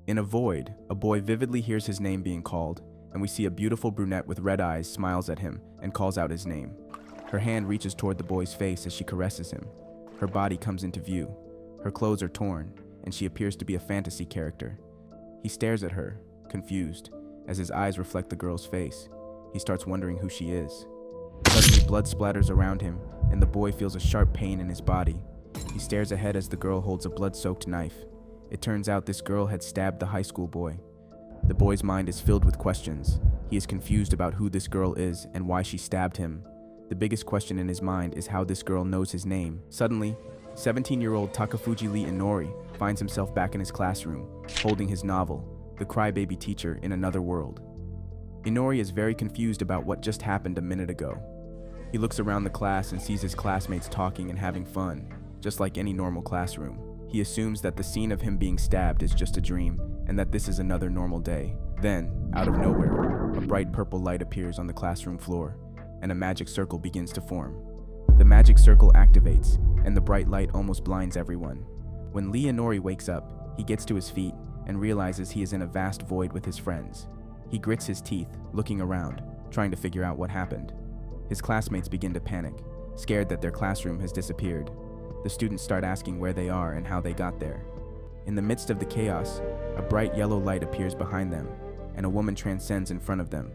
In a void, a boy vividly hears his name being called, and we see a beautiful brunette with red eyes smiles at him and calls out his name. Her hand reaches toward the boy's face as she caresses him. Her body comes into view. Her clothes are torn, and she appears to be a fantasy character. He stares at her, confused, as his eyes reflect the girl's face. He starts wondering who she is. Suddenly, blood splatters around him, and the boy feels a sharp pain in his body. He stares ahead as the girl holds a blood-soaked knife. It turns out this girl had stabbed the high school boy. The boy's mind is filled with questions. He is confused about who this girl is and why she stabbed him. The biggest question in his mind is how this girl knows his name. Suddenly, 17-year-old Takafuji Lee Inori finds himself back in his classroom, holding his novel, The Crybaby Teacher in Another World. Inori is very confused about what just happened a minute ago. He looks around the class and sees his classmates talking and having fun, just like any normal classroom. He assumes that the scene of him being stabbed is just a dream, and that this is another normal day. Then, out of nowhere, a bright purple light appears on the classroom floor, and a magic circle begins to form. The magic circle activates, and the bright light almost blinds everyone. When Lee Inori wakes up, he gets to his feet and realizes he is in a vast void with his friends. He grits his teeth, looking around, trying to figure out what happened. His classmates begin to panic, scared that their classroom has disappeared. The students start asking where they are and how they got there. In the midst of the chaos, a bright yellow light appears behind them, and a woman transcends in front of them.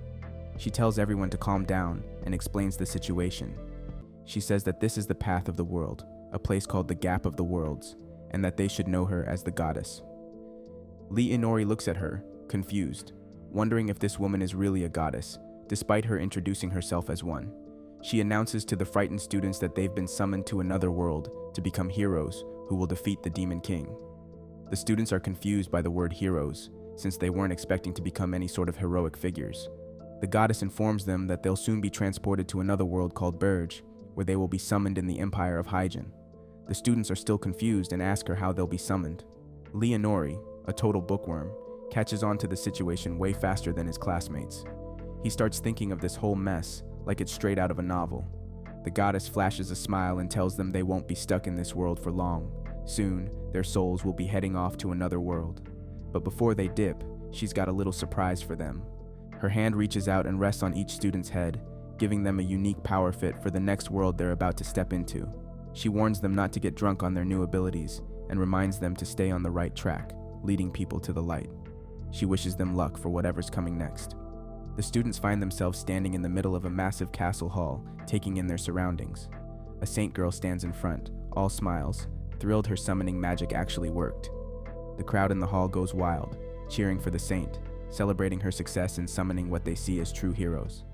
She tells everyone to calm down and explains the situation. She says that this is the path of the world, a place called the Gap of the Worlds, and that they should know her as the goddess. Lee Inori looks at her, confused, wondering if this woman is really a goddess, despite her introducing herself as one. She announces to the frightened students that they've been summoned to another world to become heroes who will defeat the Demon King. The students are confused by the word heroes, since they weren't expecting to become any sort of heroic figures. The goddess informs them that they'll soon be transported to another world called Burge, where they will be summoned in the Empire of Hyjin. The students are still confused and ask her how they'll be summoned. Lee Inori, a total bookworm, catches on to the situation way faster than his classmates. He starts thinking of this whole mess like it's straight out of a novel. The goddess flashes a smile and tells them they won't be stuck in this world for long. Soon, their souls will be heading off to another world. But before they dip, she's got a little surprise for them. Her hand reaches out and rests on each student's head, giving them a unique power fit for the next world they're about to step into. She warns them not to get drunk on their new abilities and reminds them to stay on the right track, leading people to the light. She wishes them luck for whatever's coming next. The students find themselves standing in the middle of a massive castle hall, taking in their surroundings. A saint girl stands in front, all smiles, thrilled her summoning magic actually worked. The crowd in the hall goes wild, cheering for the saint, celebrating her success in summoning what they see as true heroes.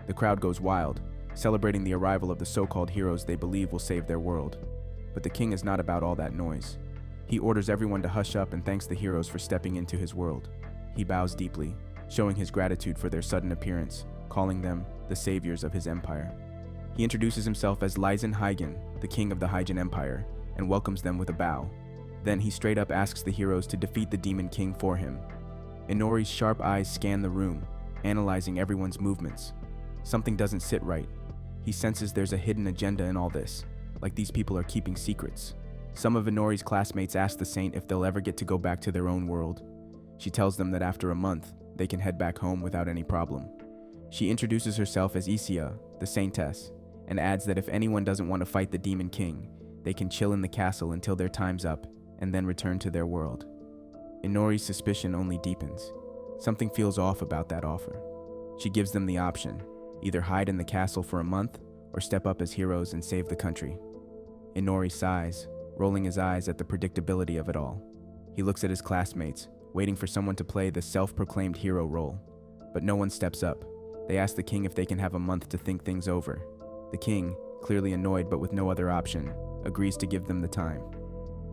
The crowd goes wild, celebrating the arrival of the so-called heroes they believe will save their world. But the king is not about all that noise. He orders everyone to hush up and thanks the heroes for stepping into his world. He bows deeply, showing his gratitude for their sudden appearance, calling them the saviors of his empire. He introduces himself as Lysen Hygen, the king of the Hyjin Empire, and welcomes them with a bow. Then he straight up asks the heroes to defeat the Demon King for him. Inori's sharp eyes scan the room, analyzing everyone's movements. Something doesn't sit right. He senses there's a hidden agenda in all this, like these people are keeping secrets. Some of Inori's classmates ask the saint if they'll ever get to go back to their own world. She tells them that after a month, they can head back home without any problem. She introduces herself as Isia, the saintess, and adds that if anyone doesn't want to fight the Demon King, they can chill in the castle until their time's up and then return to their world. Inori's suspicion only deepens. Something feels off about that offer. She gives them the option, either hide in the castle for a month or step up as heroes and save the country. Inori sighs, rolling his eyes at the predictability of it all. He looks at his classmates, waiting for someone to play the self-proclaimed hero role. But no one steps up. They ask the king if they can have a month to think things over. The king, clearly annoyed but with no other option, agrees to give them the time.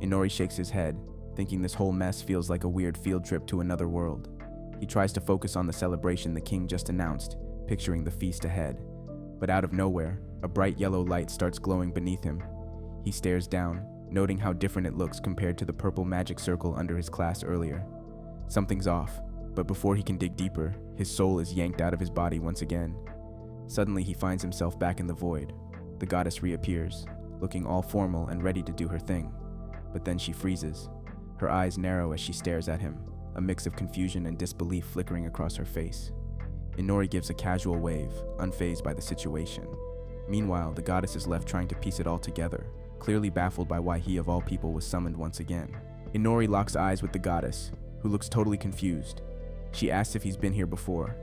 Inori shakes his head, thinking this whole mess feels like a weird field trip to another world. He tries to focus on the celebration the king just announced, picturing the feast ahead. But out of nowhere, a bright yellow light starts glowing beneath him. He stares down, noting how different it looks compared to the purple magic circle under his class earlier. Something's off, but before he can dig deeper, his soul is yanked out of his body once again. Suddenly he finds himself back in the void. The goddess reappears, looking all formal and ready to do her thing. But then she freezes. Her eyes narrow as she stares at him, a mix of confusion and disbelief flickering across her face. Inori gives a casual wave, unfazed by the situation. Meanwhile, the goddess is left trying to piece it all together, clearly baffled by why he of all people was summoned once again. Inori locks eyes with the goddess, who looks totally confused. She asks if he's been here before.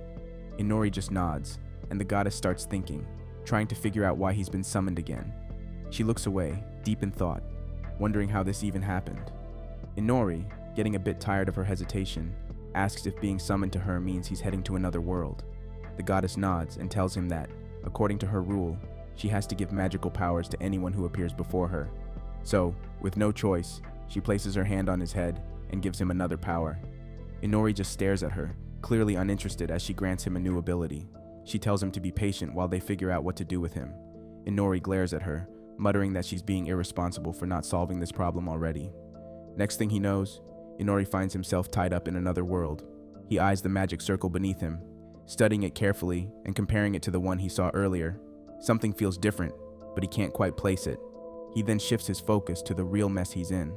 Inori just nods, and the goddess starts thinking, trying to figure out why he's been summoned again. She looks away, deep in thought, wondering how this even happened. Inori, getting a bit tired of her hesitation, asks if being summoned to her means he's heading to another world. The goddess nods and tells him that, according to her rule, she has to give magical powers to anyone who appears before her. So, with no choice, she places her hand on his head and gives him another power. Inori just stares at her, clearly uninterested as she grants him a new ability. She tells him to be patient while they figure out what to do with him. Inori glares at her, muttering that she's being irresponsible for not solving this problem already. Next thing he knows, Inori finds himself tied up in another world. He eyes the magic circle beneath him, studying it carefully and comparing it to the one he saw earlier. Something feels different, but he can't quite place it. He then shifts his focus to the real mess he's in.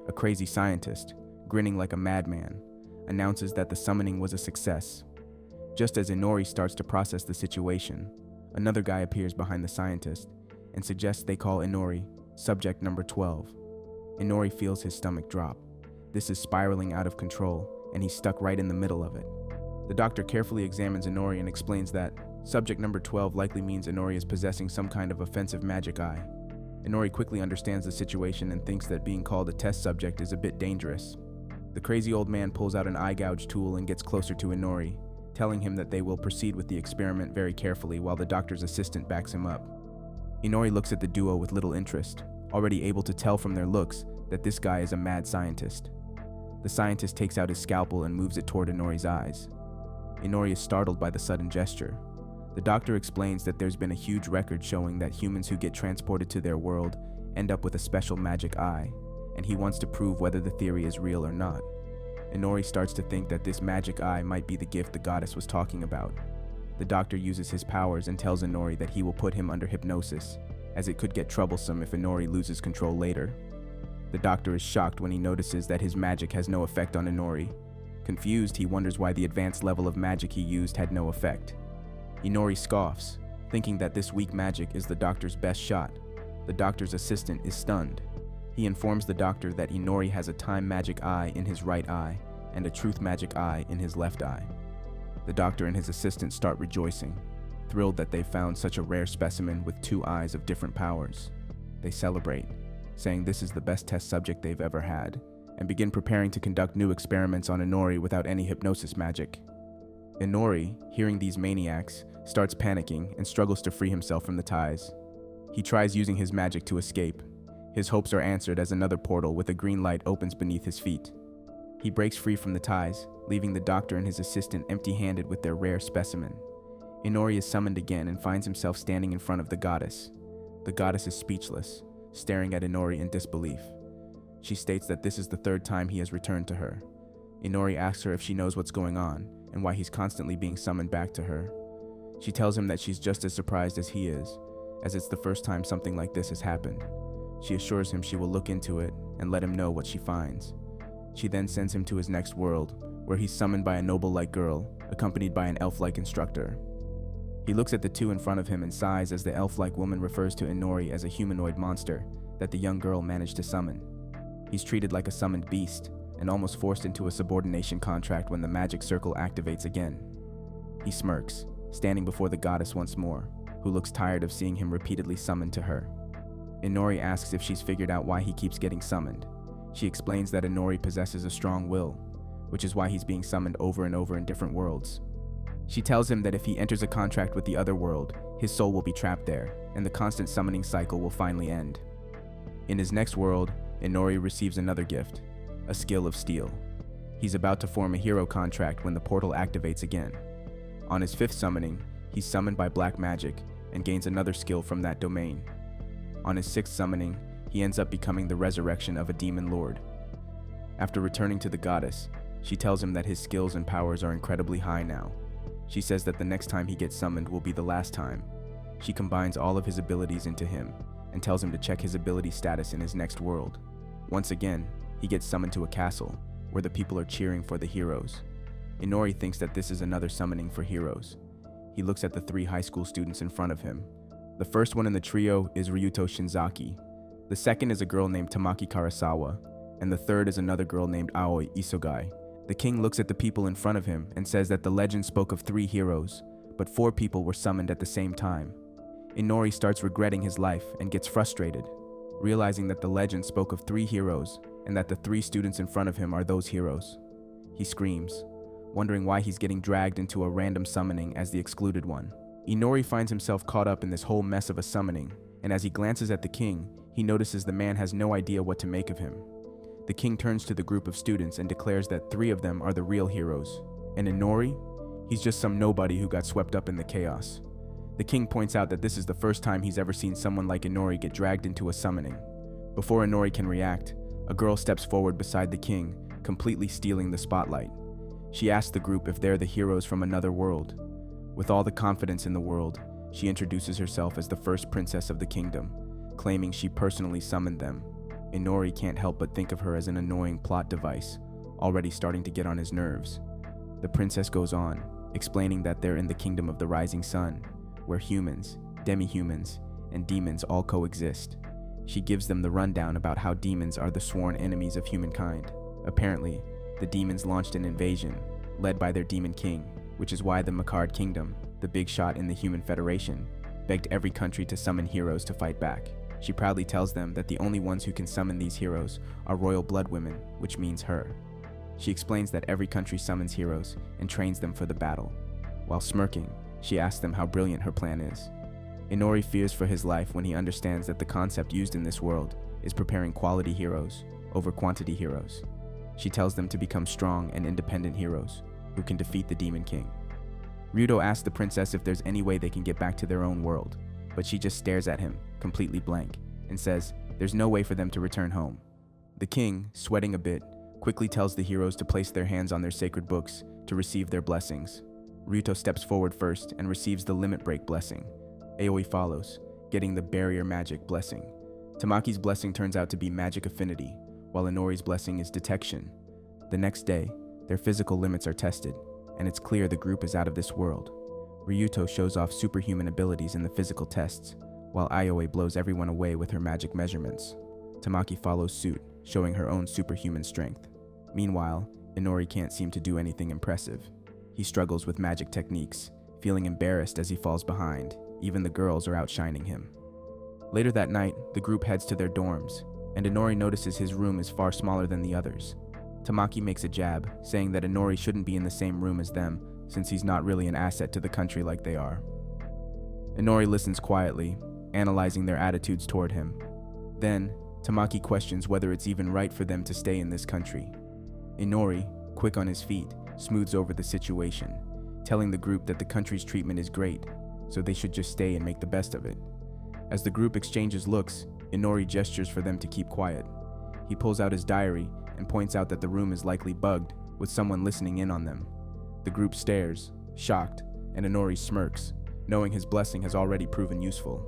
A crazy scientist, grinning like a madman, announces that the summoning was a success. Just as Inori starts to process the situation, another guy appears behind the scientist and suggests they call Inori subject number 12. Inori feels his stomach drop. This is spiraling out of control, and he's stuck right in the middle of it. The doctor carefully examines Inori and explains that subject number 12 likely means Inori is possessing some kind of offensive magic eye. Inori quickly understands the situation and thinks that being called a test subject is a bit dangerous. The crazy old man pulls out an eye gouge tool and gets closer to Inori, telling him that they will proceed with the experiment very carefully while the doctor's assistant backs him up. Inori looks at the duo with little interest, already able to tell from their looks that this guy is a mad scientist. The scientist takes out his scalpel and moves it toward Inori's eyes. Inori is startled by the sudden gesture. The doctor explains that there's been a huge record showing that humans who get transported to their world end up with a special magic eye, and he wants to prove whether the theory is real or not. Inori starts to think that this magic eye might be the gift the goddess was talking about. The doctor uses his powers and tells Inori that he will put him under hypnosis, as it could get troublesome if Inori loses control later. The doctor is shocked when he notices that his magic has no effect on Inori. Confused, he wonders why the advanced level of magic he used had no effect. Inori scoffs, thinking that this weak magic is the doctor's best shot. The doctor's assistant is stunned. He informs the doctor that Inori has a time magic eye in his right eye and a truth magic eye in his left eye. The doctor and his assistant start rejoicing, thrilled that they found such a rare specimen with two eyes of different powers. They celebrate, saying this is the best test subject they've ever had, and begin preparing to conduct new experiments on Inori without any hypnosis magic. Inori, hearing these maniacs, starts panicking and struggles to free himself from the ties. He tries using his magic to escape. His hopes are answered as another portal with a green light opens beneath his feet. He breaks free from the ties, leaving the doctor and his assistant empty-handed with their rare specimen. Inori is summoned again and finds himself standing in front of the goddess. The goddess is speechless, staring at Inori in disbelief. She states that this is the third time he has returned to her. Inori asks her if she knows what's going on and why he's constantly being summoned back to her. She tells him that she's just as surprised as he is, as it's the first time something like this has happened. She assures him she will look into it and let him know what she finds. She then sends him to his next world, where he's summoned by a noble-like girl, accompanied by an elf-like instructor. He looks at the two in front of him and sighs as the elf-like woman refers to Inori as a humanoid monster that the young girl managed to summon. He's treated like a summoned beast and almost forced into a subordination contract when the magic circle activates again. He smirks, standing before the goddess once more, who looks tired of seeing him repeatedly summoned to her. Inori asks if she's figured out why he keeps getting summoned. She explains that Inori possesses a strong will, which is why he's being summoned over and over in different worlds. She tells him that if he enters a contract with the other world, his soul will be trapped there, and the constant summoning cycle will finally end. In his next world, Inori receives another gift, a skill of steel. He's about to form a hero contract when the portal activates again. On his fifth summoning, he's summoned by black magic and gains another skill from that domain. On his sixth summoning, he ends up becoming the resurrection of a demon lord. After returning to the goddess, she tells him that his skills and powers are incredibly high now. She says that the next time he gets summoned will be the last time. She combines all of his abilities into him and tells him to check his ability status in his next world. Once again, he gets summoned to a castle, where the people are cheering for the heroes. Inori thinks that this is another summoning for heroes. He looks at the 3 high school students in front of him. The first one in the trio is Ryuto Shinzaki. The second is a girl named Tamaki Karasawa, and the third is another girl named Aoi Isogai. The king looks at the people in front of him and says that the legend spoke of 3 heroes, but 4 people were summoned at the same time. Inori starts regretting his life and gets frustrated, realizing that the legend spoke of 3 heroes and that the 3 students in front of him are those heroes. He screams, wondering why he's getting dragged into a random summoning as the excluded one. Inori finds himself caught up in this whole mess of a summoning, and as he glances at the king, he notices the man has no idea what to make of him. The king turns to the group of students and declares that 3 of them are the real heroes, and Inori, he's just some nobody who got swept up in the chaos. The king points out that this is the first time he's ever seen someone like Inori get dragged into a summoning. Before Inori can react, a girl steps forward beside the king, completely stealing the spotlight. She asks the group if they're the heroes from another world. With all the confidence in the world, she introduces herself as the first princess of the kingdom, claiming she personally summoned them. Inori can't help but think of her as an annoying plot device, already starting to get on his nerves. The princess goes on, explaining that they're in the kingdom of the rising sun, where humans, demi-humans, and demons all coexist. She gives them the rundown about how demons are the sworn enemies of humankind. Apparently, the demons launched an invasion, led by their demon king, which is why the Makard Kingdom, the big shot in the Human Federation, begged every country to summon heroes to fight back. She proudly tells them that the only ones who can summon these heroes are royal blood women, which means her. She explains that every country summons heroes and trains them for the battle. While smirking, she asks them how brilliant her plan is. Inori fears for his life when he understands that the concept used in this world is preparing quality heroes over quantity heroes. She tells them to become strong and independent heroes who can defeat the Demon King. Ryuto asks the princess if there's any way they can get back to their own world, but she just stares at him, completely blank, and says there's no way for them to return home. The king, sweating a bit, quickly tells the heroes to place their hands on their sacred books to receive their blessings. Ryuto steps forward first and receives the Limit Break blessing. Aoi follows, getting the Barrier Magic blessing. Tamaki's blessing turns out to be Magic Affinity, while Inori's blessing is Detection. The next day, their physical limits are tested, and it's clear the group is out of this world. Ryuto shows off superhuman abilities in the physical tests, while Aoi blows everyone away with her magic measurements. Tamaki follows suit, showing her own superhuman strength. Meanwhile, Inori can't seem to do anything impressive. He struggles with magic techniques, feeling embarrassed as he falls behind. Even the girls are outshining him. Later that night, the group heads to their dorms, and Inori notices his room is far smaller than the others. Tamaki makes a jab, saying that Inori shouldn't be in the same room as them, since he's not really an asset to the country like they are. Inori listens quietly, analyzing their attitudes toward him. Then, Tamaki questions whether it's even right for them to stay in this country. Inori, quick on his feet, smooths over the situation, telling the group that the country's treatment is great, so they should just stay and make the best of it. As the group exchanges looks, Inori gestures for them to keep quiet. He pulls out his diary and points out that the room is likely bugged, with someone listening in on them. The group stares, shocked, and Inori smirks, knowing his blessing has already proven useful.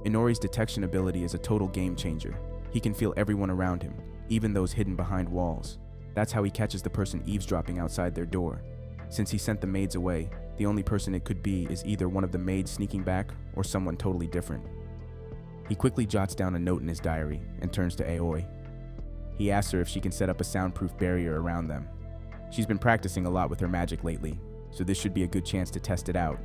Inori's detection ability is a total game changer. He can feel everyone around him, even those hidden behind walls. That's how he catches the person eavesdropping outside their door. Since he sent the maids away, the only person it could be is either one of the maids sneaking back or someone totally different. He quickly jots down a note in his diary and turns to Aoi. He asks her if she can set up a soundproof barrier around them. She's been practicing a lot with her magic lately, so this should be a good chance to test it out.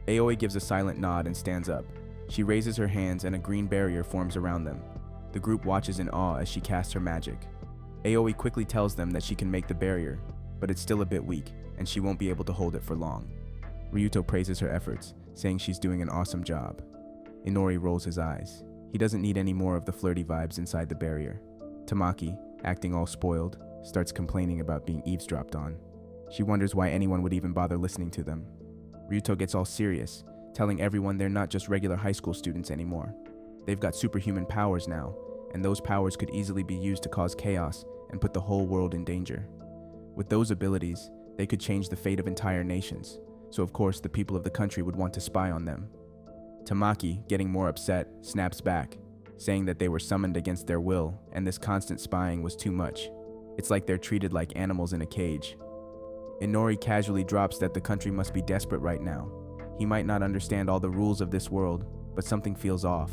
Aoi gives a silent nod and stands up. She raises her hands and a green barrier forms around them. The group watches in awe as she casts her magic. Aoi quickly tells them that she can make the barrier, but it's still a bit weak, and she won't be able to hold it for long. Ryuto praises her efforts, saying she's doing an awesome job. Inori rolls his eyes. He doesn't need any more of the flirty vibes inside the barrier. Tamaki, acting all spoiled, starts complaining about being eavesdropped on. She wonders why anyone would even bother listening to them. Ryuto gets all serious, telling everyone they're not just regular high school students anymore. They've got superhuman powers now, and those powers could easily be used to cause chaos and put the whole world in danger. With those abilities, they could change the fate of entire nations, so of course the people of the country would want to spy on them. Tamaki, getting more upset, snaps back, saying that they were summoned against their will and this constant spying was too much. It's like they're treated like animals in a cage. Inori casually drops that the country must be desperate right now. He might not understand all the rules of this world, but something feels off.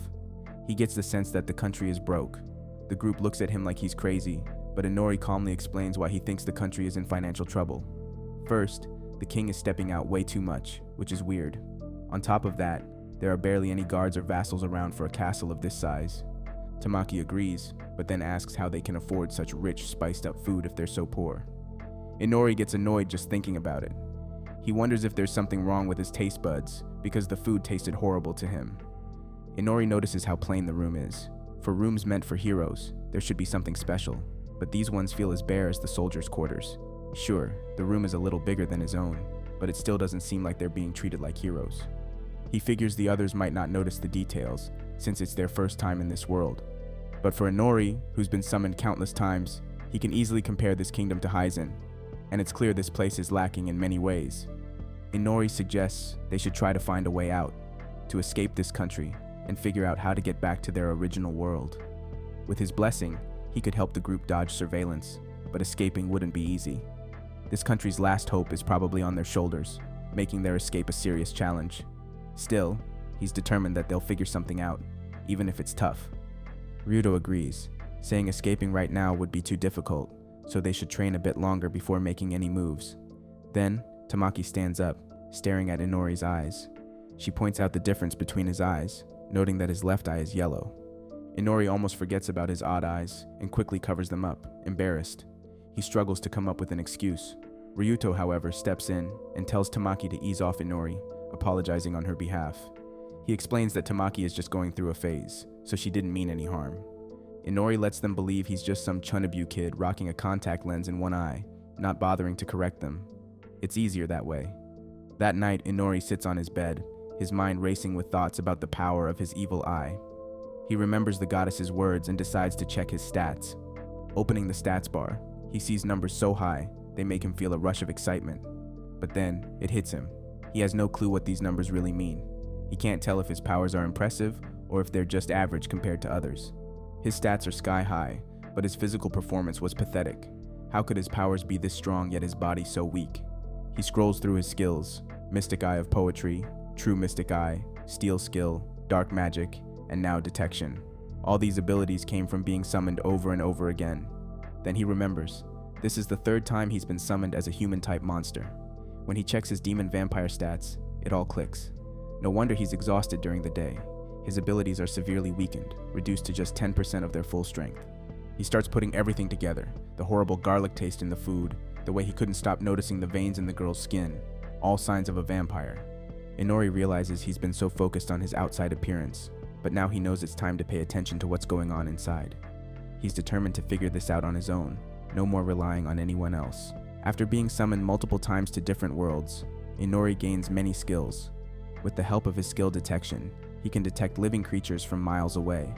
He gets the sense that the country is broke. The group looks at him like he's crazy, but Inori calmly explains why he thinks the country is in financial trouble. First, the king is stepping out way too much, which is weird. On top of that, there are barely any guards or vassals around for a castle of this size. Tamaki agrees, but then asks how they can afford such rich, spiced-up food if they're so poor. Inori gets annoyed just thinking about it. He wonders if there's something wrong with his taste buds, because the food tasted horrible to him. Inori notices how plain the room is. For rooms meant for heroes, there should be something special, but these ones feel as bare as the soldiers' quarters. Sure, the room is a little bigger than his own, but it still doesn't seem like they're being treated like heroes. He figures the others might not notice the details, since it's their first time in this world. But for Inori, who's been summoned countless times, he can easily compare this kingdom to Hyzen, and it's clear this place is lacking in many ways. Inori suggests they should try to find a way out, to escape this country, and figure out how to get back to their original world. With his blessing, he could help the group dodge surveillance, but escaping wouldn't be easy. This country's last hope is probably on their shoulders, making their escape a serious challenge. Still, he's determined that they'll figure something out, even if it's tough. Ryudo agrees, saying escaping right now would be too difficult, so they should train a bit longer before making any moves. Then, Tamaki stands up, staring at Inori's eyes. She points out the difference between his eyes, noting that his left eye is yellow. Inori almost forgets about his odd eyes and quickly covers them up, embarrassed. He struggles to come up with an excuse. Ryuto, however, steps in and tells Tamaki to ease off Inori, apologizing on her behalf. He explains that Tamaki is just going through a phase, so she didn't mean any harm. Inori lets them believe he's just some Chunabu kid rocking a contact lens in one eye, not bothering to correct them. It's easier that way. That night, Inori sits on his bed, his mind racing with thoughts about the power of his evil eye. He remembers the goddess's words and decides to check his stats. Opening the stats bar, he sees numbers so high, they make him feel a rush of excitement. But then, it hits him. He has no clue what these numbers really mean. He can't tell if his powers are impressive or if they're just average compared to others. His stats are sky high, but his physical performance was pathetic. How could his powers be this strong yet his body so weak? He scrolls through his skills: Mystic Eye of Poetry, True Mystic Eye, Steel Skill, Dark Magic, and now Detection. All these abilities came from being summoned over and over again. Then he remembers. This is the third time he's been summoned as a human-type monster. When he checks his demon vampire stats, it all clicks. No wonder he's exhausted during the day. His abilities are severely weakened, reduced to just 10% of their full strength. He starts putting everything together: the horrible garlic taste in the food, the way he couldn't stop noticing the veins in the girl's skin, all signs of a vampire. Inori realizes he's been so focused on his outside appearance, but now he knows it's time to pay attention to what's going on inside. He's determined to figure this out on his own, no more relying on anyone else. After being summoned multiple times to different worlds, Inori gains many skills. With the help of his skill Detection, he can detect living creatures from miles away.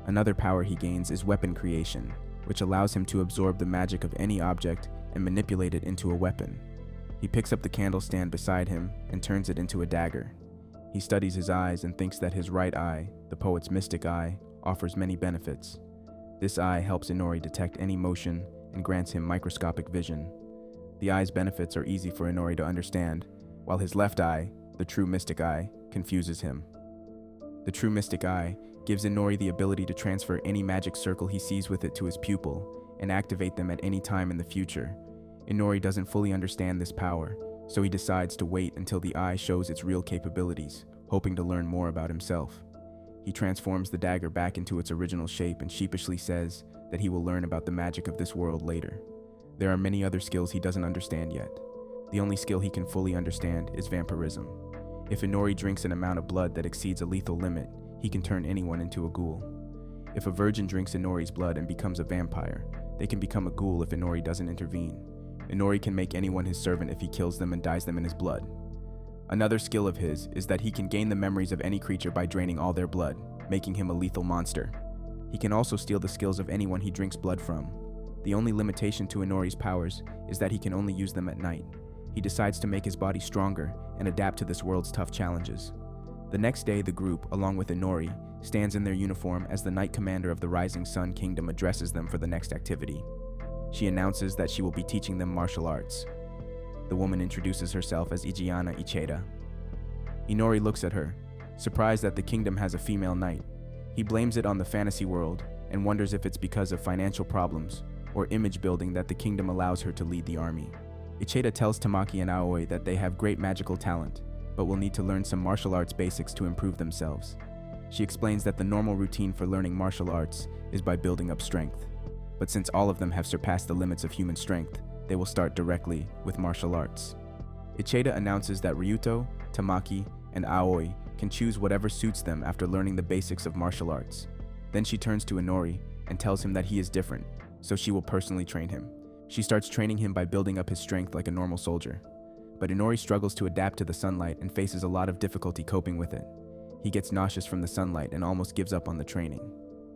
Another power he gains is Weapon Creation, which allows him to absorb the magic of any object and manipulate it into a weapon. He picks up the candle stand beside him and turns it into a dagger. He studies his eyes and thinks that his right eye, the poet's mystic eye, offers many benefits. This eye helps Inori detect any motion and grants him microscopic vision. The eye's benefits are easy for Inori to understand, while his left eye, the true mystic eye, confuses him. The true mystic eye gives Inori the ability to transfer any magic circle he sees with it to his pupil and activate them at any time in the future. Inori doesn't fully understand this power, so he decides to wait until the eye shows its real capabilities, hoping to learn more about himself. He transforms the dagger back into its original shape and sheepishly says that he will learn about the magic of this world later. There are many other skills he doesn't understand yet. The only skill he can fully understand is vampirism. If Inori drinks an amount of blood that exceeds a lethal limit, he can turn anyone into a ghoul. If a virgin drinks Inori's blood and becomes a vampire, they can become a ghoul if Inori doesn't intervene. Inori can make anyone his servant if he kills them and dyes them in his blood. Another skill of his is that he can gain the memories of any creature by draining all their blood, making him a lethal monster. He can also steal the skills of anyone he drinks blood from. The only limitation to Inori's powers is that he can only use them at night. He decides to make his body stronger and adapt to this world's tough challenges. The next day, the group, along with Inori, stands in their uniform as the Knight Commander of the Rising Sun Kingdom addresses them for the next activity. She announces that she will be teaching them martial arts. The woman introduces herself as Ijiana Icheda. Inori looks at her, surprised that the kingdom has a female knight. He blames it on the fantasy world and wonders if it's because of financial problems or image building that the kingdom allows her to lead the army. Icheda tells Tamaki and Aoi that they have great magical talent, but will need to learn some martial arts basics to improve themselves. She explains that the normal routine for learning martial arts is by building up strength, but since all of them have surpassed the limits of human strength, they will start directly with martial arts. Icheda announces that Ryuto, Tamaki, and Aoi can choose whatever suits them after learning the basics of martial arts. Then she turns to Inori and tells him that he is different, so she will personally train him. She starts training him by building up his strength like a normal soldier. But Inori struggles to adapt to the sunlight and faces a lot of difficulty coping with it. He gets nauseous from the sunlight and almost gives up on the training.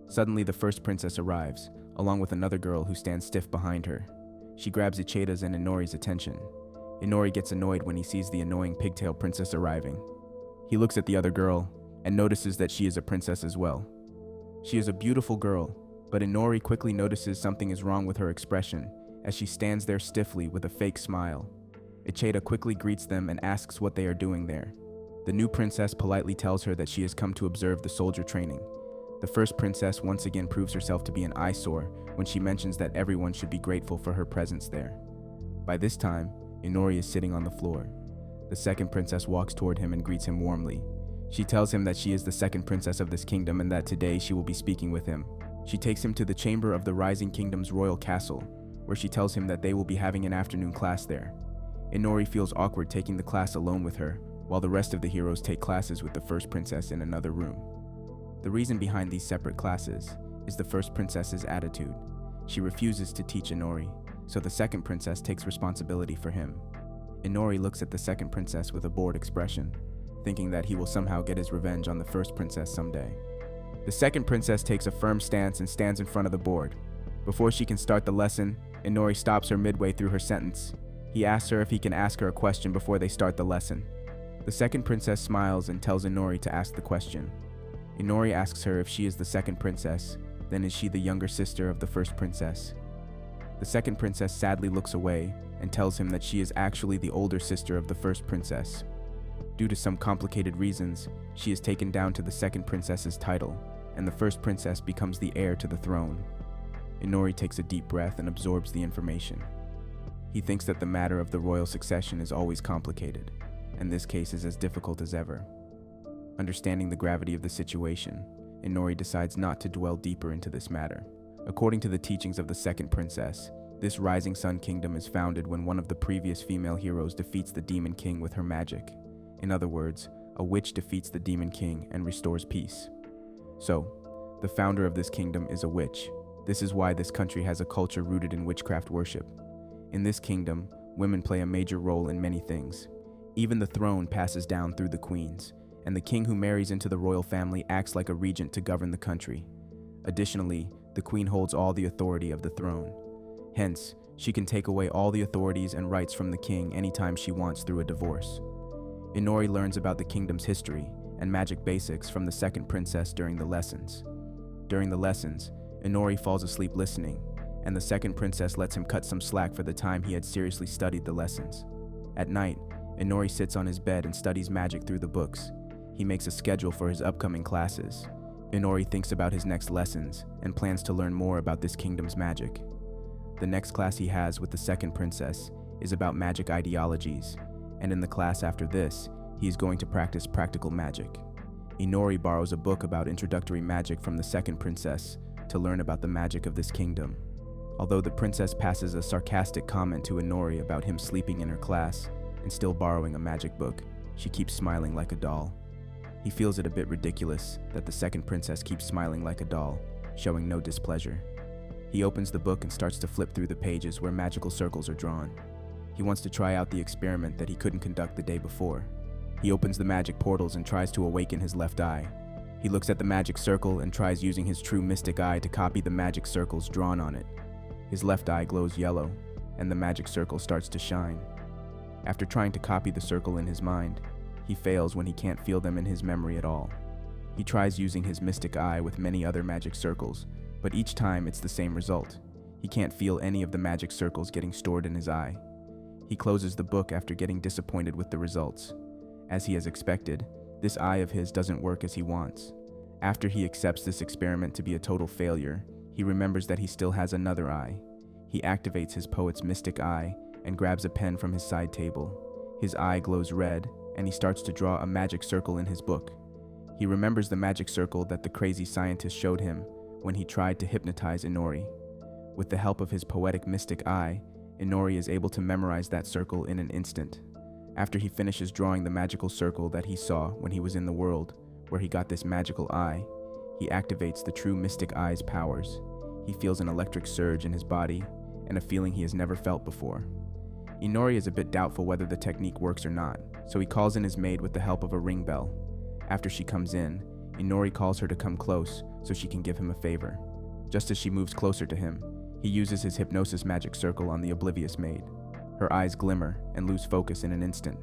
Suddenly, the first princess arrives, along with another girl who stands stiff behind her. She grabs Icheda's and Inori's attention. Inori gets annoyed when he sees the annoying pigtail princess arriving. He looks at the other girl and notices that she is a princess as well. She is a beautiful girl, but Inori quickly notices something is wrong with her expression as she stands there stiffly with a fake smile. Icheda quickly greets them and asks what they are doing there. The new princess politely tells her that she has come to observe the soldier training. The first princess once again proves herself to be an eyesore when she mentions that everyone should be grateful for her presence there. By this time, Inori is sitting on the floor. The second princess walks toward him and greets him warmly. She tells him that she is the second princess of this kingdom and that today she will be speaking with him. She takes him to the chamber of the Rising Kingdom's royal castle, where she tells him that they will be having an afternoon class there. Inori feels awkward taking the class alone with her, while the rest of the heroes take classes with the first princess in another room. The reason behind these separate classes is the first princess's attitude. She refuses to teach Inori, so the second princess takes responsibility for him. Inori looks at the second princess with a bored expression, thinking that he will somehow get his revenge on the first princess someday. The second princess takes a firm stance and stands in front of the board. Before she can start the lesson, Inori stops her midway through her sentence. He asks her if he can ask her a question before they start the lesson. The second princess smiles and tells Inori to ask the question. Inori asks her if she is the second princess, then is she the younger sister of the first princess? The second princess sadly looks away and tells him that she is actually the older sister of the first princess. Due to some complicated reasons, she is taken down to the second princess's title, and the first princess becomes the heir to the throne. Inori takes a deep breath and absorbs the information. He thinks that the matter of the royal succession is always complicated, and this case is as difficult as ever. Understanding the gravity of the situation, Inori decides not to dwell deeper into this matter. According to the teachings of the second princess, this Rising Sun Kingdom is founded when one of the previous female heroes defeats the Demon King with her magic. In other words, a witch defeats the Demon King and restores peace. So, the founder of this kingdom is a witch. This is why this country has a culture rooted in witchcraft worship. In this kingdom, women play a major role in many things. Even the throne passes down through the queens, and the king who marries into the royal family acts like a regent to govern the country. Additionally, the queen holds all the authority of the throne. Hence, she can take away all the authorities and rights from the king anytime she wants through a divorce. Inori learns about the kingdom's history and magic basics from the second princess during the lessons. During the lessons, Inori falls asleep listening, and the second princess lets him cut some slack for the time he had seriously studied the lessons. At night, Inori sits on his bed and studies magic through the books. He makes a schedule for his upcoming classes. Inori thinks about his next lessons and plans to learn more about this kingdom's magic. The next class he has with the second princess is about magic ideologies, and in the class after this, he is going to practice practical magic. Inori borrows a book about introductory magic from the second princess to learn about the magic of this kingdom. Although the princess passes a sarcastic comment to Inori about him sleeping in her class and still borrowing a magic book, she keeps smiling like a doll. He feels it a bit ridiculous that the second princess keeps smiling like a doll, showing no displeasure. He opens the book and starts to flip through the pages where magical circles are drawn. He wants to try out the experiment that he couldn't conduct the day before. He opens the magic portals and tries to awaken his left eye. He looks at the magic circle and tries using his true mystic eye to copy the magic circles drawn on it. His left eye glows yellow, and the magic circle starts to shine. After trying to copy the circle in his mind, he fails when he can't feel them in his memory at all. He tries using his mystic eye with many other magic circles, but each time it's the same result. He He can't feel any of the magic circles getting stored in his eye. He closes the book after getting disappointed with the results. As he has expected, this eye of his doesn't work as he wants. After he accepts this experiment to be a total failure, he remembers that he still has another eye. He activates his poet's mystic eye and grabs a pen from his side table. His eye glows red, and he starts to draw a magic circle in his book. He remembers the magic circle that the crazy scientist showed him when he tried to hypnotize Inori. With the help of his poetic mystic eye, Inori is able to memorize that circle in an instant. After he finishes drawing the magical circle that he saw when he was in the world where he got this magical eye, he activates the true mystic eye's powers. He feels an electric surge in his body and a feeling he has never felt before. Inori is a bit doubtful whether the technique works or not, so he calls in his maid with the help of a ring bell. After she comes in, Inori calls her to come close so she can give him a favor. Just as she moves closer to him, he uses his hypnosis magic circle on the oblivious maid. Her eyes glimmer and lose focus in an instant.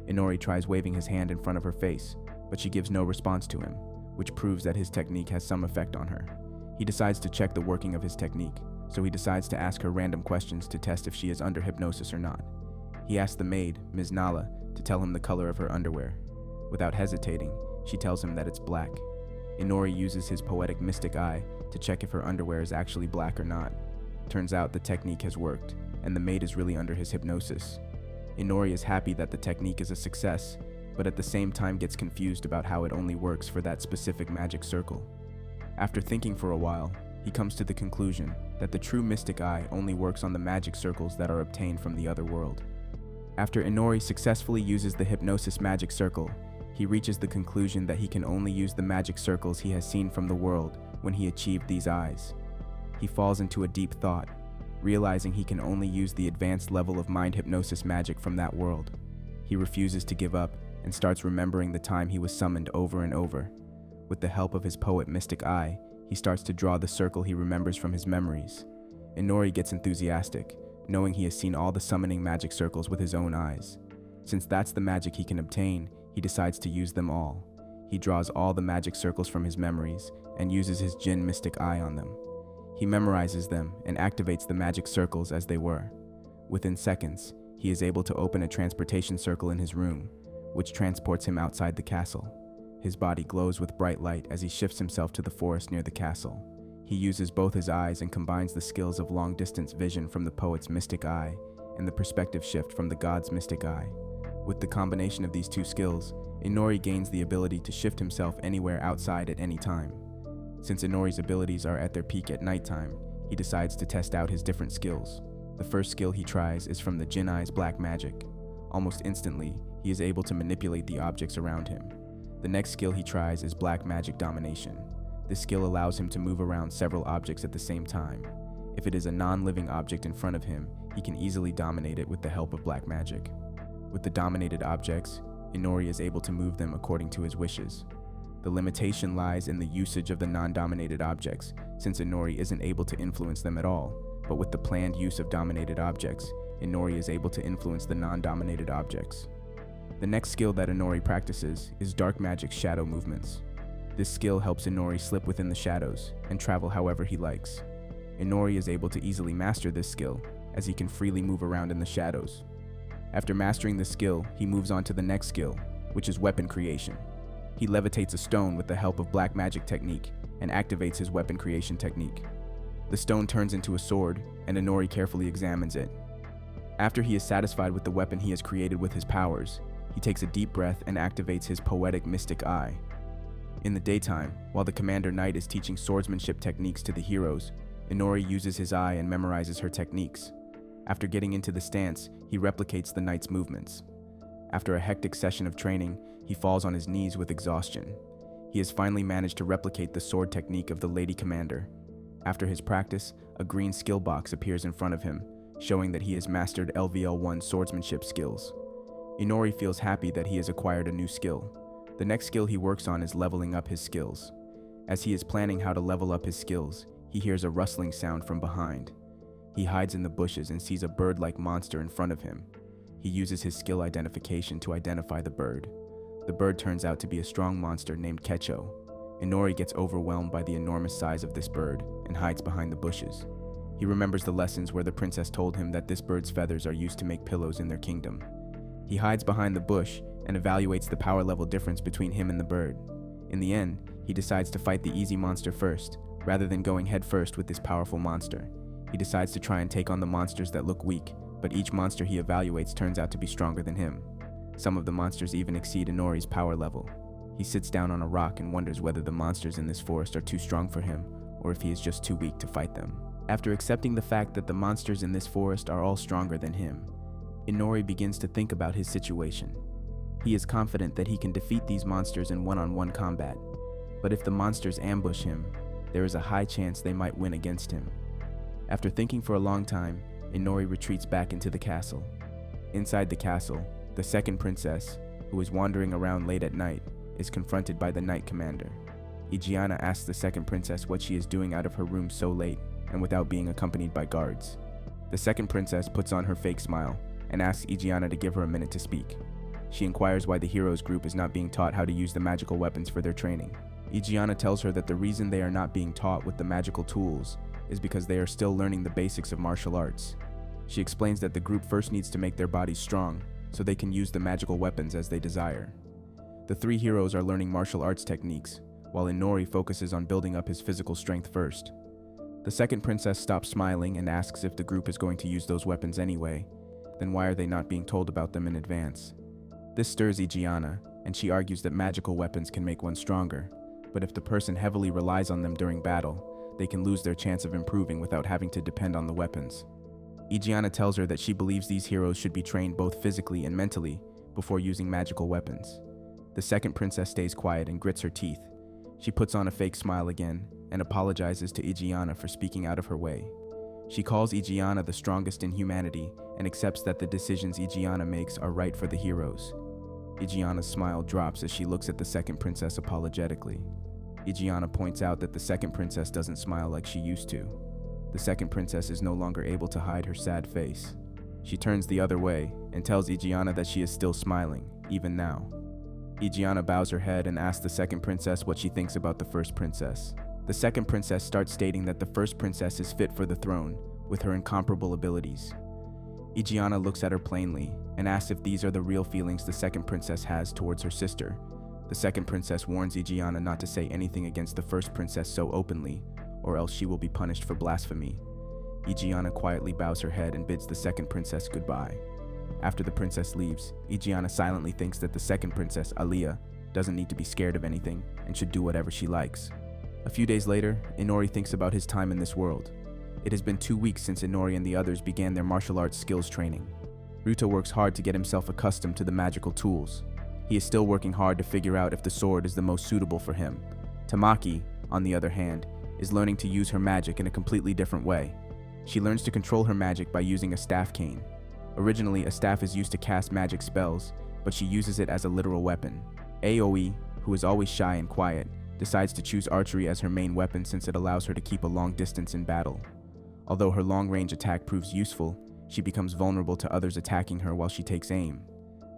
Inori tries waving his hand in front of her face, but she gives no response to him, which proves that his technique has some effect on her. He decides to check the working of his technique, so he decides to ask her random questions to test if she is under hypnosis or not. He asks the maid, Ms. Nala, to tell him the color of her underwear. Without hesitating, she tells him that it's black. Inori uses his poetic mystic eye to check if her underwear is actually black or not. Turns out the technique has worked, and the maid is really under his hypnosis. Inori is happy that the technique is a success, but at the same time gets confused about how it only works for that specific magic circle. After thinking for a while, he comes to the conclusion that the true mystic eye only works on the magic circles that are obtained from the other world. After Inori successfully uses the hypnosis magic circle, he reaches the conclusion that he can only use the magic circles he has seen from the world when he achieved these eyes. He falls into a deep thought, realizing he can only use the advanced level of mind hypnosis magic from that world. He refuses to give up and starts remembering the time he was summoned over and over. With the help of his poet mystic eye, he starts to draw the circle he remembers from his memories. Inori gets enthusiastic, knowing he has seen all the summoning magic circles with his own eyes. Since that's the magic he can obtain, he decides to use them all. He draws all the magic circles from his memories and uses his Jinn mystic eye on them. He memorizes them and activates the magic circles as they were. Within seconds, he is able to open a transportation circle in his room, which transports him outside the castle. His body glows with bright light as he shifts himself to the forest near the castle. He uses both his eyes and combines the skills of long-distance vision from the poet's mystic eye and the perspective shift from the god's mystic eye. With the combination of these two skills, Inori gains the ability to shift himself anywhere outside at any time. Since Inori's abilities are at their peak at nighttime, he decides to test out his different skills. The first skill he tries is from the Jinn Eye's black magic. Almost instantly, he is able to manipulate the objects around him. The next skill he tries is black magic domination. This skill allows him to move around several objects at the same time. If it is a non-living object in front of him, he can easily dominate it with the help of black magic. With the dominated objects, Inori is able to move them according to his wishes. The limitation lies in the usage of the non-dominated objects, since Inori isn't able to influence them at all, but with the planned use of dominated objects, Inori is able to influence the non-dominated objects. The next skill that Inori practices is dark magic shadow movements. This skill helps Inori slip within the shadows and travel however he likes. Inori is able to easily master this skill, as he can freely move around in the shadows. After mastering this skill, he moves on to the next skill, which is weapon creation. He levitates a stone with the help of black magic technique and activates his weapon creation technique. The stone turns into a sword, and Inori carefully examines it. After he is satisfied with the weapon he has created with his powers, he takes a deep breath and activates his poetic mystic eye. In the daytime, while the Commander Knight is teaching swordsmanship techniques to the heroes, Inori uses his eye and memorizes her techniques. After getting into the stance, he replicates the knight's movements. After a hectic session of training, he falls on his knees with exhaustion. He has finally managed to replicate the sword technique of the Lady Commander. After his practice, a green skill box appears in front of him, showing that he has mastered LVL1 swordsmanship skills. Inori feels happy that he has acquired a new skill. The next skill he works on is leveling up his skills. As he is planning how to level up his skills, he hears a rustling sound from behind. He hides in the bushes and sees a bird-like monster in front of him. He uses his skill identification to identify the bird. The bird turns out to be a strong monster named Kecho. Inori gets overwhelmed by the enormous size of this bird and hides behind the bushes. He remembers the lessons where the princess told him that this bird's feathers are used to make pillows in their kingdom. He hides behind the bush and evaluates the power level difference between him and the bird. In the end, he decides to fight the easy monster first, rather than going head first with this powerful monster. He decides to try and take on the monsters that look weak, but each monster he evaluates turns out to be stronger than him. Some of the monsters even exceed Inori's power level. He sits down on a rock and wonders whether the monsters in this forest are too strong for him, or if he is just too weak to fight them. After accepting the fact that the monsters in this forest are all stronger than him, Inori begins to think about his situation. He is confident that he can defeat these monsters in one-on-one combat, but if the monsters ambush him, there is a high chance they might win against him. After thinking for a long time, Inori retreats back into the castle. Inside the castle, the second princess, who is wandering around late at night, is confronted by the Knight Commander. Igiana asks the second princess what she is doing out of her room so late and without being accompanied by guards. The second princess puts on her fake smile and asks Igiana to give her a minute to speak. She inquires why the heroes group is not being taught how to use the magical weapons for their training. Igiana tells her that the reason they are not being taught with the magical tools is because they are still learning the basics of martial arts. She explains that the group first needs to make their bodies strong so they can use the magical weapons as they desire. The three heroes are learning martial arts techniques, while Inori focuses on building up his physical strength first. The second princess stops smiling and asks if the group is going to use those weapons anyway, then why are they not being told about them in advance? This stirs Igiana, and she argues that magical weapons can make one stronger, but if the person heavily relies on them during battle, they can lose their chance of improving without having to depend on the weapons. Igiana tells her that she believes these heroes should be trained both physically and mentally before using magical weapons. The second princess stays quiet and grits her teeth. She puts on a fake smile again and apologizes to Igiana for speaking out of her way. She calls Igiana the strongest in humanity and accepts that the decisions Igiana makes are right for the heroes. Igiana's smile drops as she looks at the second princess apologetically. Igiana points out that the second princess doesn't smile like she used to. The second princess is no longer able to hide her sad face. She turns the other way and tells Igiana that she is still smiling, even now. Igiana bows her head and asks the second princess what she thinks about the first princess. The second princess starts stating that the first princess is fit for the throne, with her incomparable abilities. Igiana looks at her plainly and asks if these are the real feelings the second princess has towards her sister. The second princess warns Igiana not to say anything against the first princess so openly, or else she will be punished for blasphemy. Igiana quietly bows her head and bids the second princess goodbye. After the princess leaves, Igiana silently thinks that the second princess, Aaliyah, doesn't need to be scared of anything and should do whatever she likes. A few days later, Inori thinks about his time in this world. It has been 2 weeks since Inori and the others began their martial arts skills training. Ryuta works hard to get himself accustomed to the magical tools. He is still working hard to figure out if the sword is the most suitable for him. Tamaki, on the other hand, is learning to use her magic in a completely different way. She learns to control her magic by using a staff cane. Originally, a staff is used to cast magic spells, but she uses it as a literal weapon. Aoi, who is always shy and quiet, decides to choose archery as her main weapon since it allows her to keep a long distance in battle. Although her long-range attack proves useful, she becomes vulnerable to others attacking her while she takes aim.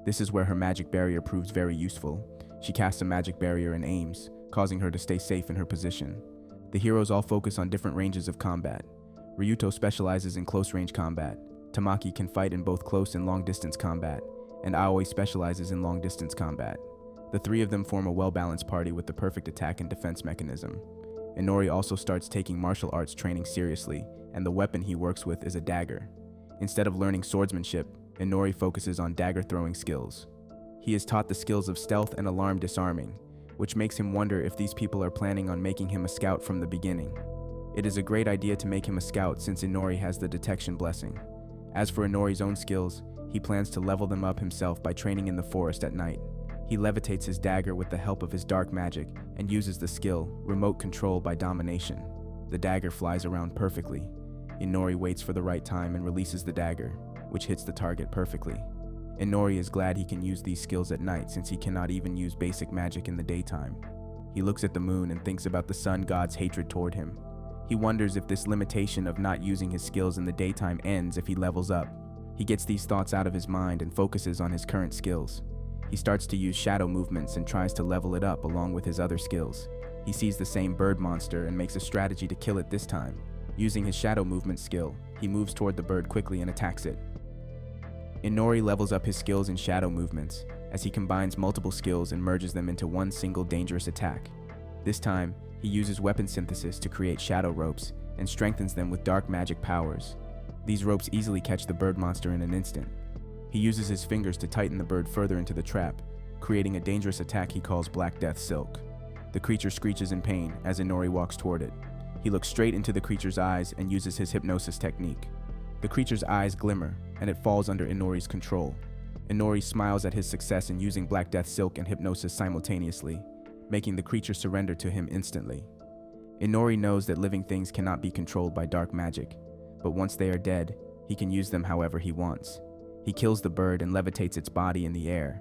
This is where her magic barrier proves very useful. She casts a magic barrier and aims, causing her to stay safe in her position. The heroes all focus on different ranges of combat. Ryuto specializes in close-range combat. Tamaki can fight in both close and long-distance combat, and Aoi specializes in long-distance combat. The three of them form a well-balanced party with the perfect attack and defense mechanism. Inori also starts taking martial arts training seriously, and the weapon he works with is a dagger. Instead of learning swordsmanship, Inori focuses on dagger-throwing skills. He is taught the skills of stealth and alarm disarming, which makes him wonder if these people are planning on making him a scout from the beginning. It is a great idea to make him a scout since Inori has the detection blessing. As for Inori's own skills, he plans to level them up himself by training in the forest at night. He levitates his dagger with the help of his dark magic and uses the skill, remote control by domination. The dagger flies around perfectly. Inori waits for the right time and releases the dagger, which hits the target perfectly. Inori is glad he can use these skills at night since he cannot even use basic magic in the daytime. He looks at the moon and thinks about the sun god's hatred toward him. He wonders if this limitation of not using his skills in the daytime ends if he levels up. He gets these thoughts out of his mind and focuses on his current skills. He starts to use shadow movements and tries to level it up along with his other skills. He sees the same bird monster and makes a strategy to kill it this time. Using his shadow movement skill, he moves toward the bird quickly and attacks it. Inori levels up his skills in shadow movements as he combines multiple skills and merges them into one single dangerous attack. This time, he uses weapon synthesis to create shadow ropes and strengthens them with dark magic powers. These ropes easily catch the bird monster in an instant. He uses his fingers to tighten the bird further into the trap, creating a dangerous attack he calls Black Death Silk. The creature screeches in pain as Inori walks toward it. He looks straight into the creature's eyes and uses his hypnosis technique. The creature's eyes glimmer, and it falls under Inori's control. Inori smiles at his success in using Black Death Silk and hypnosis simultaneously, making the creature surrender to him instantly. Inori knows that living things cannot be controlled by dark magic, but once they are dead, he can use them however he wants. He kills the bird and levitates its body in the air.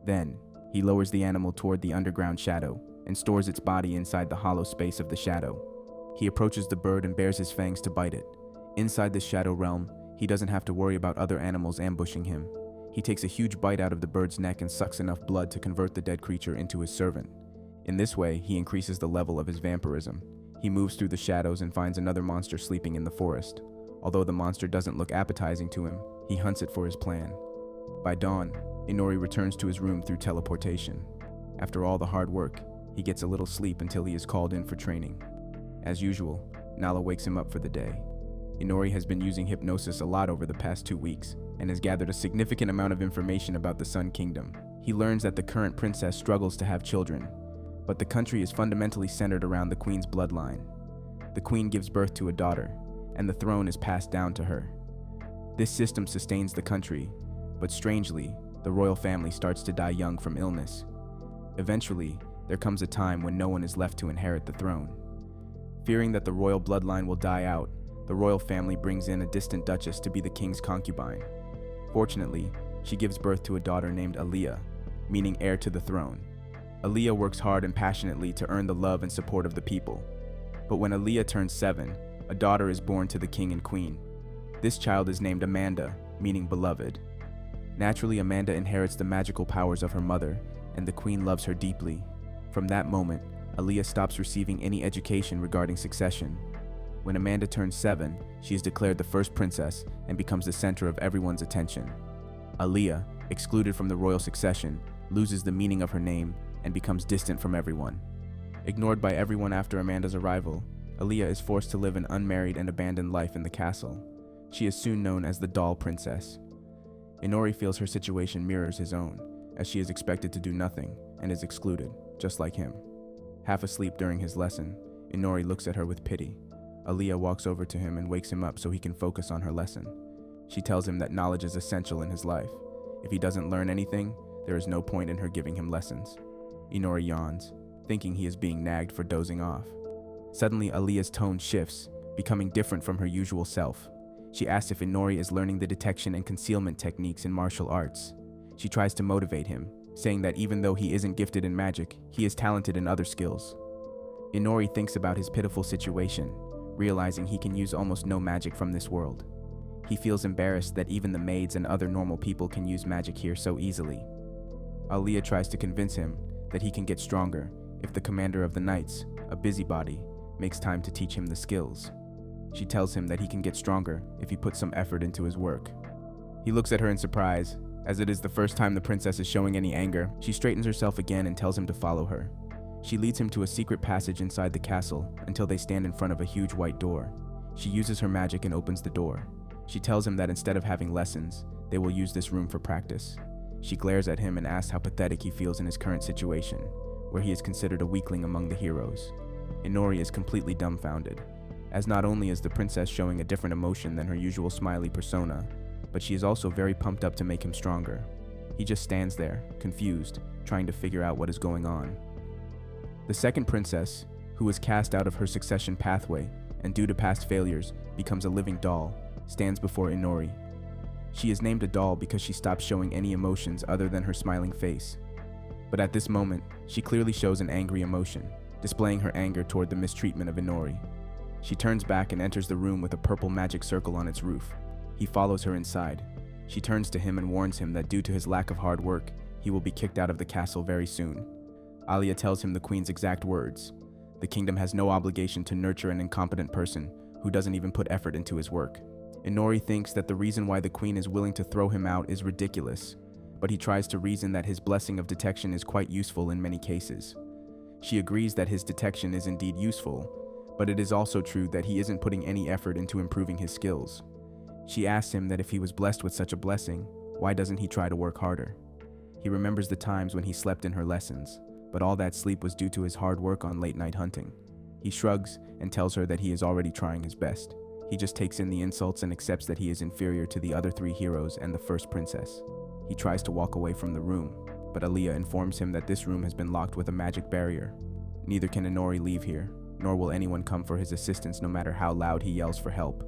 Then, he lowers the animal toward the underground shadow and stores its body inside the hollow space of the shadow. He approaches the bird and bares his fangs to bite it. Inside this shadow realm, he doesn't have to worry about other animals ambushing him. He takes a huge bite out of the bird's neck and sucks enough blood to convert the dead creature into his servant. In this way, he increases the level of his vampirism. He moves through the shadows and finds another monster sleeping in the forest. Although the monster doesn't look appetizing to him, he hunts it for his plan. By dawn, Inori returns to his room through teleportation. After all the hard work, he gets a little sleep until he is called in for training. As usual, Nala wakes him up for the day. Inori has been using hypnosis a lot over the past 2 weeks and has gathered a significant amount of information about the Sun Kingdom. He learns that the current princess struggles to have children, but the country is fundamentally centered around the queen's bloodline. The queen gives birth to a daughter, and the throne is passed down to her. This system sustains the country, but strangely, the royal family starts to die young from illness. Eventually, there comes a time when no one is left to inherit the throne. Fearing that the royal bloodline will die out, the royal family brings in a distant duchess to be the king's concubine. Fortunately, she gives birth to a daughter named Aaliyah, meaning heir to the throne. Aaliyah works hard and passionately to earn the love and support of the people. But when Aaliyah turns 7, a daughter is born to the king and queen. This child is named Amanda, meaning beloved. Naturally, Amanda inherits the magical powers of her mother, and the queen loves her deeply. From that moment, Aaliyah stops receiving any education regarding succession. When Amanda turns 7, she is declared the first princess and becomes the center of everyone's attention. Aaliyah, excluded from the royal succession, loses the meaning of her name and becomes distant from everyone. Ignored by everyone after Amanda's arrival, Aaliyah is forced to live an unmarried and abandoned life in the castle. She is soon known as the Doll Princess. Inori feels her situation mirrors his own, as she is expected to do nothing and is excluded, just like him. Half asleep during his lesson, Inori looks at her with pity. Aaliyah walks over to him and wakes him up so he can focus on her lesson. She tells him that knowledge is essential in his life. If he doesn't learn anything, there is no point in her giving him lessons. Inori yawns, thinking he is being nagged for dozing off. Suddenly, Aaliyah's tone shifts, becoming different from her usual self. She asks if Inori is learning the detection and concealment techniques in martial arts. She tries to motivate him, saying that even though he isn't gifted in magic, he is talented in other skills. Inori thinks about his pitiful situation, realizing he can use almost no magic from this world. He feels embarrassed that even the maids and other normal people can use magic here so easily. Aaliyah tries to convince him that he can get stronger if the commander of the knights, a busybody, makes time to teach him the skills. She tells him that he can get stronger if he puts some effort into his work. He looks at her in surprise. As it is the first time the princess is showing any anger, she straightens herself again and tells him to follow her. She leads him to a secret passage inside the castle until they stand in front of a huge white door. She uses her magic and opens the door. She tells him that instead of having lessons, they will use this room for practice. She glares at him and asks how pathetic he feels in his current situation, where he is considered a weakling among the heroes. Inori is completely dumbfounded, as not only is the princess showing a different emotion than her usual smiley persona, but she is also very pumped up to make him stronger. He just stands there, confused, trying to figure out what is going on. The second princess, who was cast out of her succession pathway and due to past failures becomes a living doll, stands before Inori. She is named a doll because she stops showing any emotions other than her smiling face. But at this moment, she clearly shows an angry emotion, displaying her anger toward the mistreatment of Inori. She turns back and enters the room with a purple magic circle on its roof. He follows her inside. She turns to him and warns him that due to his lack of hard work, he will be kicked out of the castle very soon. Aaliyah tells him the queen's exact words. The kingdom has no obligation to nurture an incompetent person who doesn't even put effort into his work. Inori thinks that the reason why the queen is willing to throw him out is ridiculous, but he tries to reason that his blessing of detection is quite useful in many cases. She agrees that his detection is indeed useful, but it is also true that he isn't putting any effort into improving his skills. She asks him that if he was blessed with such a blessing, why doesn't he try to work harder? He remembers the times when he slept in her lessons, but all that sleep was due to his hard work on late-night hunting. He shrugs and tells her that he is already trying his best. He just takes in the insults and accepts that he is inferior to the other 3 heroes and the first princess. He tries to walk away from the room, but Aaliyah informs him that this room has been locked with a magic barrier. Neither can Inori leave here, nor will anyone come for his assistance no matter how loud he yells for help.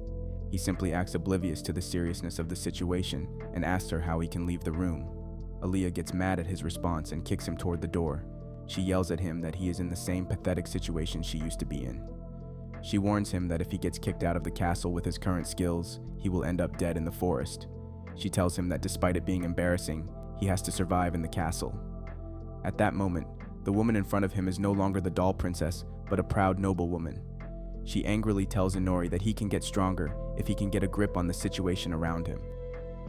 He simply acts oblivious to the seriousness of the situation and asks her how he can leave the room. Aaliyah gets mad at his response and kicks him toward the door. She yells at him that he is in the same pathetic situation she used to be in. She warns him that if he gets kicked out of the castle with his current skills, he will end up dead in the forest. She tells him that despite it being embarrassing, he has to survive in the castle. At that moment, the woman in front of him is no longer the doll princess, but a proud noblewoman. She angrily tells Inori that he can get stronger if he can get a grip on the situation around him.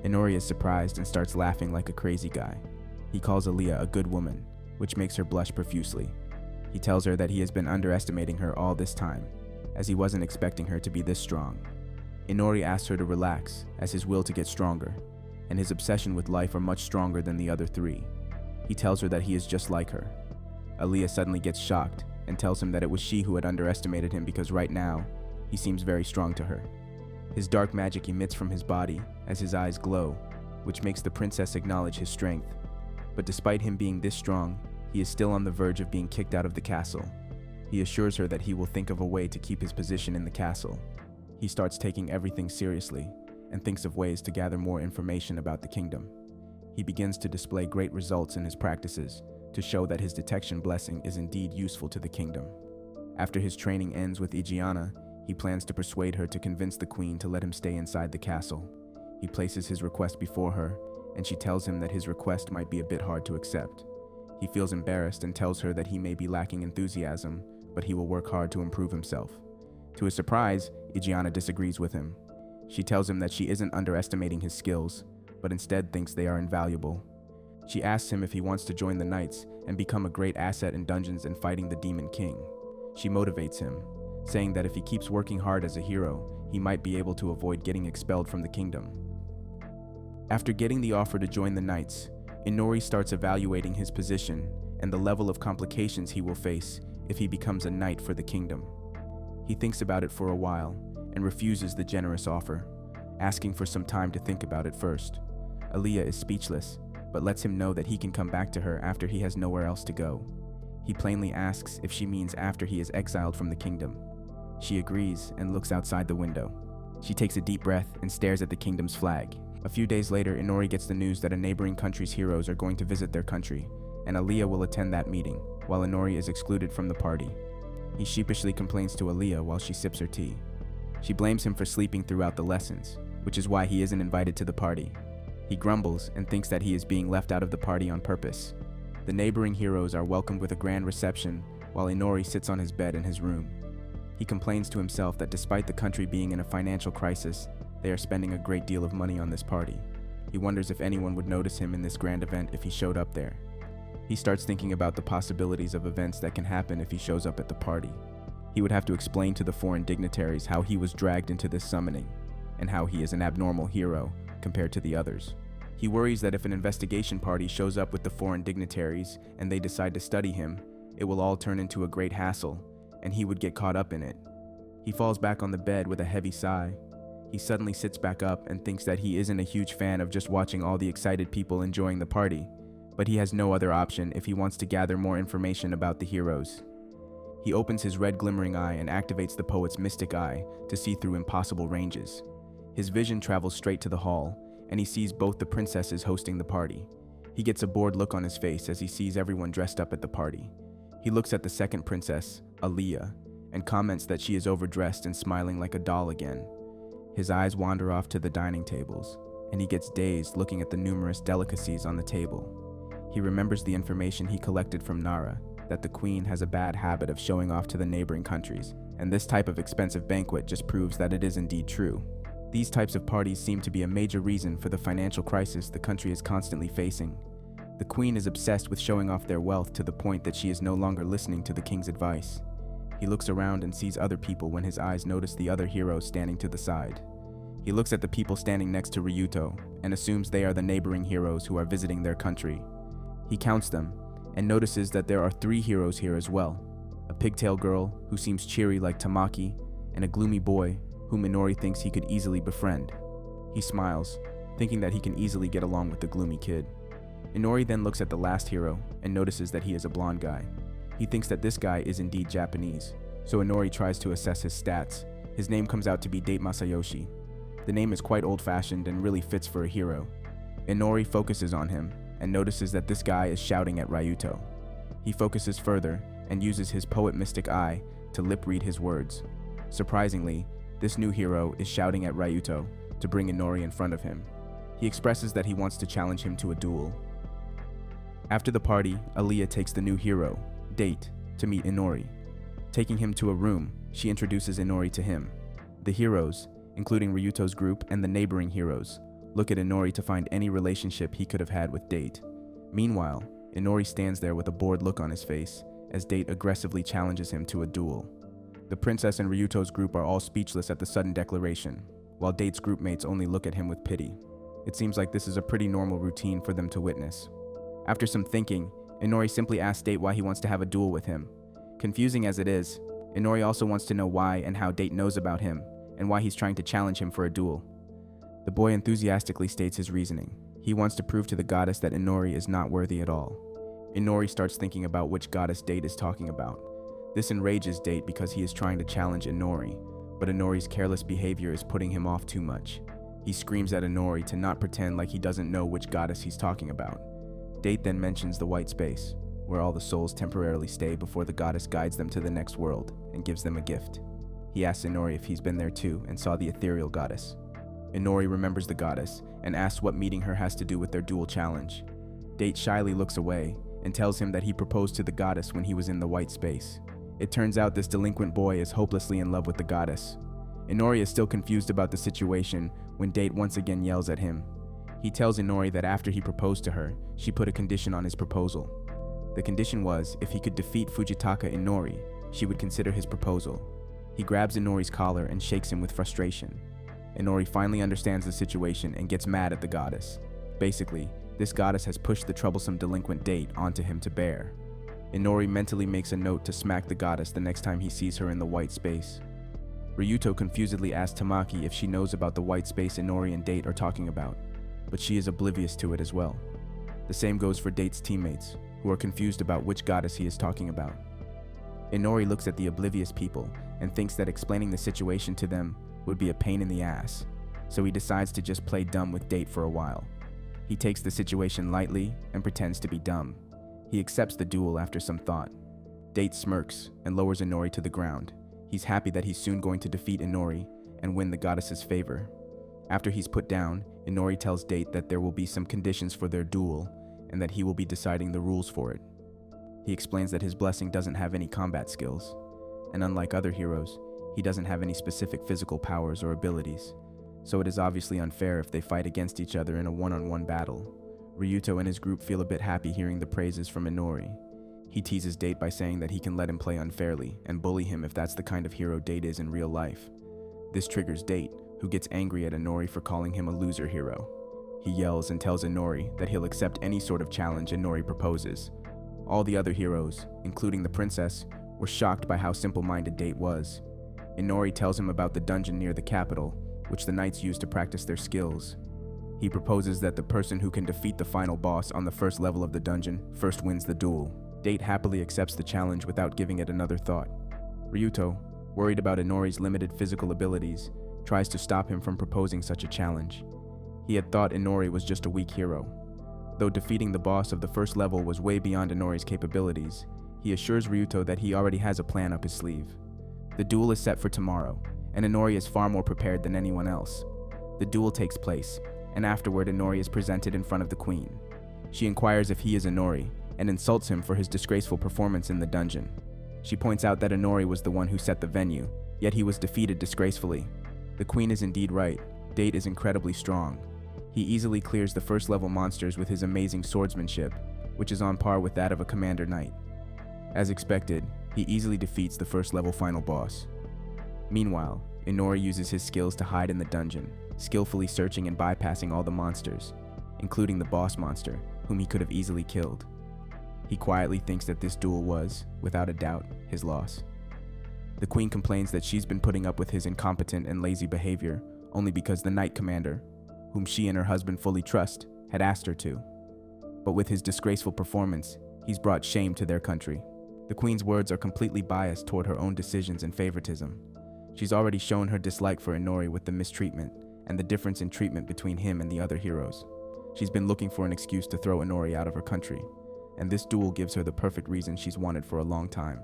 Inori is surprised and starts laughing like a crazy guy. He calls Aaliyah a good woman, which makes her blush profusely. He tells her that he has been underestimating her all this time, as he wasn't expecting her to be this strong. Inori asks her to relax, as his will to get stronger, and his obsession with life are much stronger than the other 3. He tells her that he is just like her. Aaliyah suddenly gets shocked and tells him that it was she who had underestimated him because right now, he seems very strong to her. His dark magic emits from his body as his eyes glow, which makes the princess acknowledge his strength. But despite him being this strong, he is still on the verge of being kicked out of the castle. He assures her that he will think of a way to keep his position in the castle. He starts taking everything seriously and thinks of ways to gather more information about the kingdom. He begins to display great results in his practices to show that his detection blessing is indeed useful to the kingdom. After his training ends with Igiana, he plans to persuade her to convince the queen to let him stay inside the castle. He places his request before her, and she tells him that his request might be a bit hard to accept. He feels embarrassed and tells her that he may be lacking enthusiasm, but he will work hard to improve himself. To his surprise, Igiana disagrees with him. She tells him that she isn't underestimating his skills, but instead thinks they are invaluable. She asks him if he wants to join the knights and become a great asset in dungeons and fighting the Demon King. She motivates him, saying that if he keeps working hard as a hero, he might be able to avoid getting expelled from the kingdom. After getting the offer to join the knights, Inori starts evaluating his position and the level of complications he will face if he becomes a knight for the kingdom. He thinks about it for a while and refuses the generous offer, asking for some time to think about it first. Aaliyah is speechless, but lets him know that he can come back to her after he has nowhere else to go. He plainly asks if she means after he is exiled from the kingdom. She agrees and looks outside the window. She takes a deep breath and stares at the kingdom's flag. A few days later, Inori gets the news that a neighboring country's heroes are going to visit their country, and Aaliyah will attend that meeting, while Inori is excluded from the party. He sheepishly complains to Aaliyah while she sips her tea. She blames him for sleeping throughout the lessons, which is why he isn't invited to the party. He grumbles and thinks that he is being left out of the party on purpose. The neighboring heroes are welcomed with a grand reception, while Inori sits on his bed in his room. He complains to himself that despite the country being in a financial crisis, they are spending a great deal of money on this party. He wonders if anyone would notice him in this grand event if he showed up there. He starts thinking about the possibilities of events that can happen if he shows up at the party. He would have to explain to the foreign dignitaries how he was dragged into this summoning, and how he is an abnormal hero compared to the others. He worries that if an investigation party shows up with the foreign dignitaries and they decide to study him, it will all turn into a great hassle, and he would get caught up in it. He falls back on the bed with a heavy sigh. He suddenly sits back up and thinks that he isn't a huge fan of just watching all the excited people enjoying the party, but he has no other option if he wants to gather more information about the heroes. He opens his red glimmering eye and activates the poet's mystic eye to see through impossible ranges. His vision travels straight to the hall, and he sees both the princesses hosting the party. He gets a bored look on his face as he sees everyone dressed up at the party. He looks at the second princess, Aaliyah, and comments that she is overdressed and smiling like a doll again. His eyes wander off to the dining tables, and he gets dazed looking at the numerous delicacies on the table. He remembers the information he collected from Nara, that the queen has a bad habit of showing off to the neighboring countries, and this type of expensive banquet just proves that it is indeed true. These types of parties seem to be a major reason for the financial crisis the country is constantly facing. The queen is obsessed with showing off their wealth to the point that she is no longer listening to the king's advice. He looks around and sees other people when his eyes notice the other heroes standing to the side. He looks at the people standing next to Ryuto and assumes they are the neighboring heroes who are visiting their country. He counts them and notices that there are 3 heroes here as well: a pigtail girl who seems cheery like Tamaki, and a gloomy boy whom Inori thinks he could easily befriend. He smiles, thinking that he can easily get along with the gloomy kid. Inori then looks at the last hero and notices that he is a blonde guy. He thinks that this guy is indeed Japanese, so Inori tries to assess his stats. His name comes out to be Date Masayoshi. The name is quite old-fashioned and really fits for a hero. Inori focuses on him and notices that this guy is shouting at Ryuto. He focuses further and uses his poet mystic eye to lip-read his words. Surprisingly, this new hero is shouting at Ryuto to bring Inori in front of him. He expresses that he wants to challenge him to a duel. After the party, Aaliyah takes the new hero, Date, to meet Inori. Taking him to a room, she introduces Inori to him. The heroes, including Ryuto's group and the neighboring heroes, look at Inori to find any relationship he could have had with Date. Meanwhile, Inori stands there with a bored look on his face as Date aggressively challenges him to a duel. The princess and Ryuto's group are all speechless at the sudden declaration, while Date's groupmates only look at him with pity. It seems like this is a pretty normal routine for them to witness. After some thinking, Inori simply asks Date why he wants to have a duel with him. Confusing as it is, Inori also wants to know why and how Date knows about him, and why he's trying to challenge him for a duel. The boy enthusiastically states his reasoning. He wants to prove to the goddess that Inori is not worthy at all. Inori starts thinking about which goddess Date is talking about. This enrages Date because he is trying to challenge Inori, but Inori's careless behavior is putting him off too much. He screams at Inori to not pretend like he doesn't know which goddess he's talking about. Date then mentions the white space, where all the souls temporarily stay before the goddess guides them to the next world and gives them a gift. He asks Inori if he's been there too and saw the ethereal goddess. Inori remembers the goddess and asks what meeting her has to do with their duel challenge. Date shyly looks away and tells him that he proposed to the goddess when he was in the white space. It turns out this delinquent boy is hopelessly in love with the goddess. Inori is still confused about the situation when Date once again yells at him. He tells Inori that after he proposed to her, she put a condition on his proposal. The condition was if he could defeat Fujitaka Inori, she would consider his proposal. He grabs Inori's collar and shakes him with frustration. Inori finally understands the situation and gets mad at the goddess. Basically, this goddess has pushed the troublesome delinquent Date onto him to bear. Inori mentally makes a note to smack the goddess the next time he sees her in the white space. Ryuto confusedly asks Tamaki if she knows about the white space Inori and Date are talking about, but she is oblivious to it as well. The same goes for Date's teammates, who are confused about which goddess he is talking about. Inori looks at the oblivious people and thinks that explaining the situation to them would be a pain in the ass, so he decides to just play dumb with Date for a while. He takes the situation lightly and pretends to be dumb. He accepts the duel after some thought. Date smirks and lowers Inori to the ground. He's happy that he's soon going to defeat Inori and win the goddess's favor. After he's put down, Inori tells Date that there will be some conditions for their duel and that he will be deciding the rules for it. He explains that his blessing doesn't have any combat skills, and unlike other heroes, he doesn't have any specific physical powers or abilities, so it is obviously unfair if they fight against each other in a one-on-one battle. Ryuto and his group feel a bit happy hearing the praises from Inori. He teases Date by saying that he can let him play unfairly and bully him if that's the kind of hero Date is in real life. This triggers Date, who gets angry at Inori for calling him a loser hero. He yells and tells Inori that he'll accept any sort of challenge Inori proposes. All the other heroes, including the princess, were shocked by how simple-minded Date was. Inori tells him about the dungeon near the capital, which the knights use to practice their skills. He proposes that the person who can defeat the final boss on the first level of the dungeon first wins the duel. Date happily accepts the challenge without giving it another thought. Ryuto, worried about Inori's limited physical abilities, tries to stop him from proposing such a challenge. He had thought Inori was just a weak hero. Though defeating the boss of the first level was way beyond Inori's capabilities, he assures Ryuto that he already has a plan up his sleeve. The duel is set for tomorrow, and Inori is far more prepared than anyone else. The duel takes place, and afterward Inori is presented in front of the queen. She inquires if he is Inori, and insults him for his disgraceful performance in the dungeon. She points out that Inori was the one who set the venue, yet he was defeated disgracefully. The queen is indeed right. Date is incredibly strong. He easily clears the first level monsters with his amazing swordsmanship, which is on par with that of a commander knight. As expected, he easily defeats the first level final boss. Meanwhile, Inori uses his skills to hide in the dungeon, skillfully searching and bypassing all the monsters, including the boss monster, whom he could have easily killed. He quietly thinks that this duel was, without a doubt, his loss. The queen complains that she's been putting up with his incompetent and lazy behavior only because the knight commander, whom she and her husband fully trust, had asked her to. But with his disgraceful performance, he's brought shame to their country. The queen's words are completely biased toward her own decisions and favoritism. She's already shown her dislike for Inori with the mistreatment and the difference in treatment between him and the other heroes. She's been looking for an excuse to throw Inori out of her country, and this duel gives her the perfect reason she's wanted for a long time.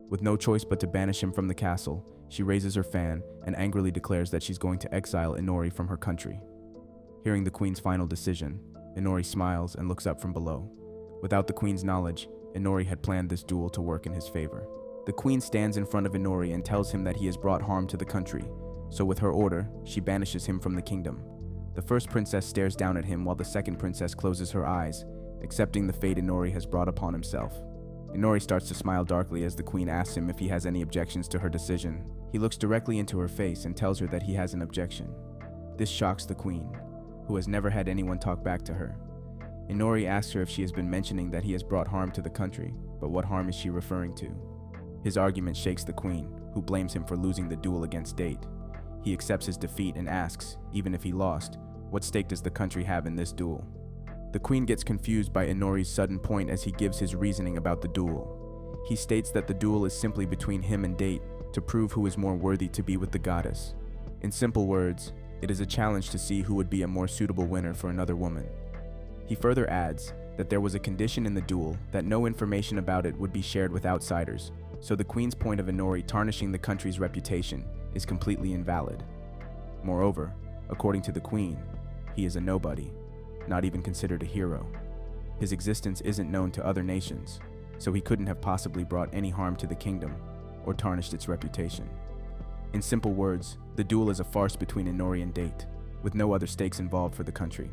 With no choice but to banish him from the castle, she raises her fan and angrily declares that she's going to exile Inori from her country. Hearing the queen's final decision, Inori smiles and looks up from below. Without the queen's knowledge, Inori had planned this duel to work in his favor. The queen stands in front of Inori and tells him that he has brought harm to the country, so with her order, she banishes him from the kingdom. The first princess stares down at him while the second princess closes her eyes, accepting the fate Inori has brought upon himself. Inori starts to smile darkly as the queen asks him if he has any objections to her decision. He looks directly into her face and tells her that he has an objection. This shocks the queen, who has never had anyone talk back to her. Inori asks her if she has been mentioning that he has brought harm to the country, but what harm is she referring to? His argument shakes the queen, who blames him for losing the duel against Date. He accepts his defeat and asks, even if he lost, what stake does the country have in this duel? The queen gets confused by Inori's sudden point as he gives his reasoning about the duel. He states that the duel is simply between him and Date to prove who is more worthy to be with the goddess. In simple words, it is a challenge to see who would be a more suitable winner for another woman. He further adds that there was a condition in the duel that no information about it would be shared with outsiders, so the queen's point of Inori tarnishing the country's reputation is completely invalid. Moreover, according to the queen, he is a nobody, not even considered a hero. His existence isn't known to other nations, so he couldn't have possibly brought any harm to the kingdom or tarnished its reputation. In simple words, the duel is a farce between Inori and Date, with no other stakes involved for the country.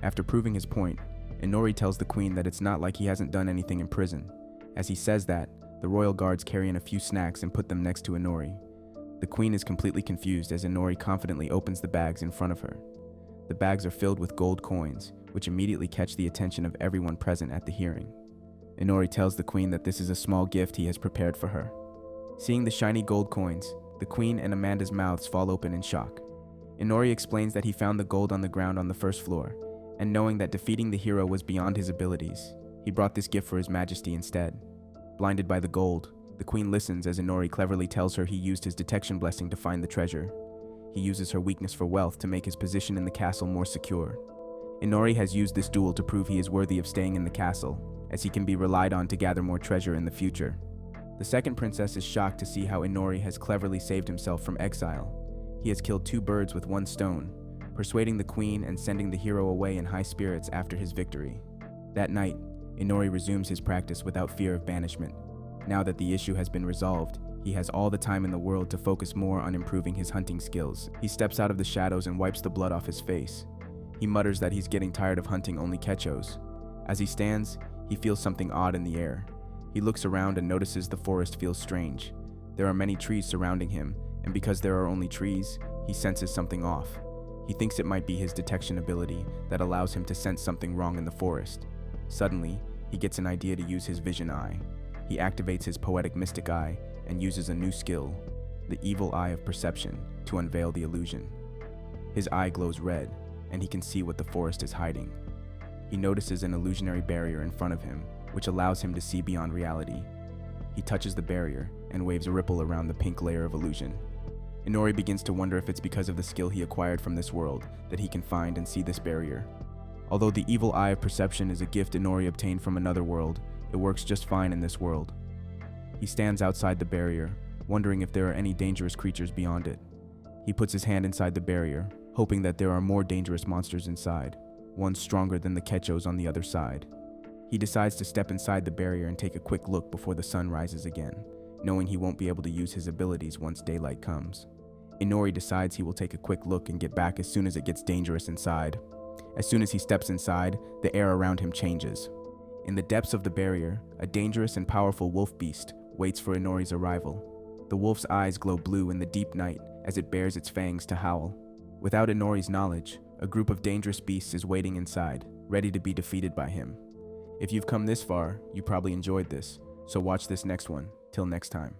After proving his point, Inori tells the queen that it's not like he hasn't done anything in prison. As he says that, the royal guards carry in a few snacks and put them next to Inori. The queen is completely confused as Inori confidently opens the bags in front of her. The bags are filled with gold coins, which immediately catch the attention of everyone present at the hearing. Inori tells the queen that this is a small gift he has prepared for her. Seeing the shiny gold coins, the queen and Amanda's mouths fall open in shock. Inori explains that he found the gold on the ground on the first floor, and knowing that defeating the hero was beyond his abilities, he brought this gift for his majesty instead. Blinded by the gold, the queen listens as Inori cleverly tells her he used his detection blessing to find the treasure. He uses her weakness for wealth to make his position in the castle more secure. Inori has used this duel to prove he is worthy of staying in the castle, as he can be relied on to gather more treasure in the future. The second princess is shocked to see how Inori has cleverly saved himself from exile. He has killed 2 birds with 1 stone, persuading the queen and sending the hero away in high spirits after his victory. That night, Inori resumes his practice without fear of banishment. Now that the issue has been resolved, he has all the time in the world to focus more on improving his hunting skills. He steps out of the shadows and wipes the blood off his face. He mutters that he's getting tired of hunting only quechos. As he stands, he feels something odd in the air. He looks around and notices the forest feels strange. There are many trees surrounding him, and because there are only trees, he senses something off. He thinks it might be his detection ability that allows him to sense something wrong in the forest. Suddenly, he gets an idea to use his vision eye. He activates his poetic mystic eye and uses a new skill, the evil eye of perception, to unveil the illusion. His eye glows red, and he can see what the forest is hiding. He notices an illusionary barrier in front of him, which allows him to see beyond reality. He touches the barrier and waves a ripple around the pink layer of illusion. Inori begins to wonder if it's because of the skill he acquired from this world that he can find and see this barrier. Although the evil eye of perception is a gift Inori obtained from another world, it works just fine in this world. He stands outside the barrier, wondering if there are any dangerous creatures beyond it. He puts his hand inside the barrier, hoping that there are more dangerous monsters inside, one stronger than the quechos on the other side. He decides to step inside the barrier and take a quick look before the sun rises again, knowing he won't be able to use his abilities once daylight comes. Inori decides he will take a quick look and get back as soon as it gets dangerous inside. As soon as he steps inside, the air around him changes. In the depths of the barrier, a dangerous and powerful wolf beast waits for Inori's arrival. The wolf's eyes glow blue in the deep night as it bares its fangs to howl. Without Inori's knowledge, a group of dangerous beasts is waiting inside, ready to be defeated by him. If you've come this far, you probably enjoyed this, so watch this next one. Till next time.